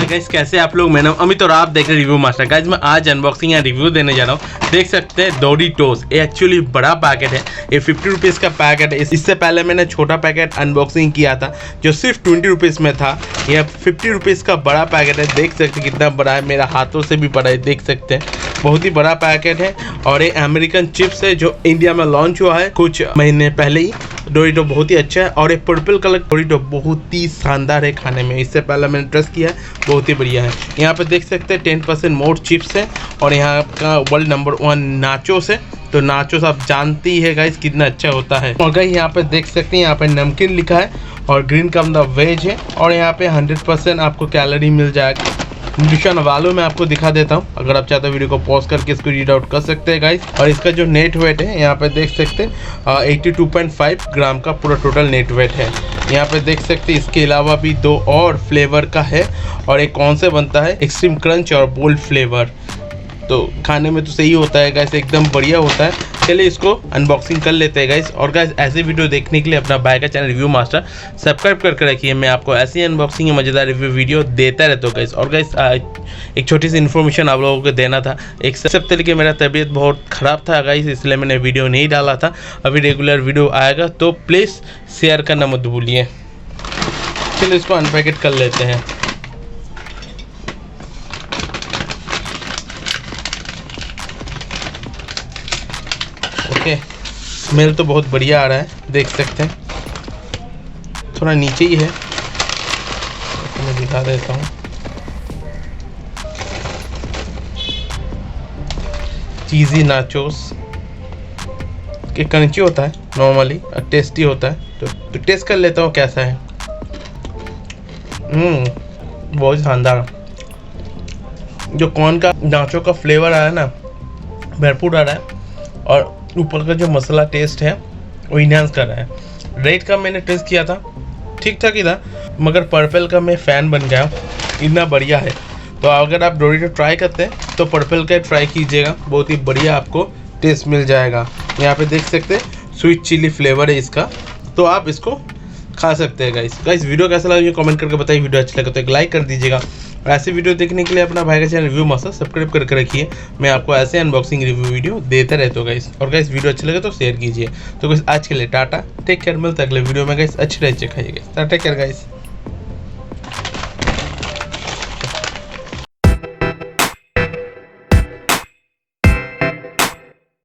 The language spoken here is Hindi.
गाइस, कैसे आप लोग। मैं नाम अमित और आप देख रहे हैं रिव्यू मास्टर। गाइस मैं आज अनबॉक्सिंग या रिव्यू देने जा रहा हूँ। देख सकते हैं डोरिटोस, ये एक्चुअली बड़ा पैकेट है। ये 50 रुपीज़ का पैकेट है। इससे पहले मैंने छोटा पैकेट अनबॉक्सिंग किया था जो सिर्फ 20 रुपीज़ में था। यह 50 रुपीज़ का बड़ा पैकेट है। देख सकते हैं कितना बड़ा है, मेरा हाथों से भी बड़ा है। देख सकते हैं बहुत ही बड़ा पैकेट है। और ये अमेरिकन चिप्स है जो इंडिया में लॉन्च हुआ है कुछ महीने पहले ही। डोरिटो बहुत ही अच्छा है और ये पर्पल कलर डोरिटो बहुत ही शानदार है खाने में। इससे पहले मैंने ट्रस्ट किया है, बहुत ही बढ़िया है। यहाँ पे देख सकते हैं 10% मोर चिप्स है और यहाँ का वर्ल्ड नंबर 1 नाचोस है। तो नाचोस आप जानती है गाइस कितना अच्छा होता है। और गाइस यहाँ पे देख सकते हैं, यहाँ पे नमकीन लिखा है और ग्रीन कम द वेज है। और यहाँ पे 100% आपको कैलोरी मिल जाएगा। न्यूट्रिशन वालों में आपको दिखा देता हूँ, अगर आप चाहते हो वीडियो को पॉज करके इसको रीड आउट कर सकते हैं गाइस। और इसका जो नेट वेट है यहाँ पे देख सकते हैं 82.5 ग्राम का पूरा टोटल नेट वेट है। यहाँ पे देख सकते हैं इसके अलावा भी 2 और फ्लेवर का है। और एक कौन से बनता है, एक्सट्रीम क्रंच और बोल्ड फ्लेवर। तो खाने में तो सही होता है गाइस, एकदम बढ़िया होता है। चलिए इसको अनबॉक्सिंग कर लेते हैं गाइस। और गाइस ऐसे वीडियो देखने के लिए अपना भाई का चैनल रिव्यू मास्टर सब्सक्राइब करके रखिए। मैं आपको ऐसी अनबॉक्सिंग मज़ेदार रिव्यू वीडियो देता रहता हूँ गाइस। और गाइस एक छोटी सी इन्फॉर्मेशन आप लोगों को देना था। एक सब तरीके मेरा तबीयत बहुत ख़राब था गाइस, इसलिए मैंने वीडियो नहीं डाला था। अभी रेगुलर वीडियो आएगा तो प्लीज़ शेयर करना मत भूलिए। चलिए इसको अनपैकेट कर लेते हैं। ओके, स्मेल तो बहुत बढ़िया आ रहा है, देख सकते हैं। थोड़ा नीचे ही है, तो मैं दिखा देता हूँ। चीज़ी नाचोस के क्रंची होता है नॉर्मली और टेस्टी होता है। तो टेस्ट कर लेता हूँ कैसा है। बहुत शानदार। जो कॉर्न का नाचो का फ्लेवर आ रहा है ना, भरपूर आ रहा है। और ऊपर का जो मसाला टेस्ट है वो इन्हांस कर रहा है। रेड का मैंने टेस्ट किया था, ठीक ठाक ही था, मगर पर्पल का मैं फ़ैन बन गया, इतना बढ़िया है। तो अगर आप डोरिटो ट्राई करते हैं तो पर्पल का ट्राई कीजिएगा, बहुत ही बढ़िया आपको टेस्ट मिल जाएगा। यहाँ पे देख सकते हैं स्वीट चिली फ्लेवर है इसका, तो आप इसको खा सकते हैं गाइस। वीडियो कैसा लगा कमेंट करके बताइए। वीडियो अच्छा लगा तो एक लाइक कर दीजिएगा। और ऐसे वीडियो देखने के लिए अपना भाई का चैनल रिव्यू मास्टर सब्सक्राइब करके रखिए। मैं आपको ऐसे अनबॉक्सिंग रिव्यू वीडियो देता रहता हूँ गाइस। और गाइस वीडियो अच्छा लगे तो शेयर कीजिए। तो गाइस आज के लिए टाटा, टेक केयर। मिलता है अगले वीडियो में गाइस। अच्छे रहिए, खाइए गाइस। Take care guys.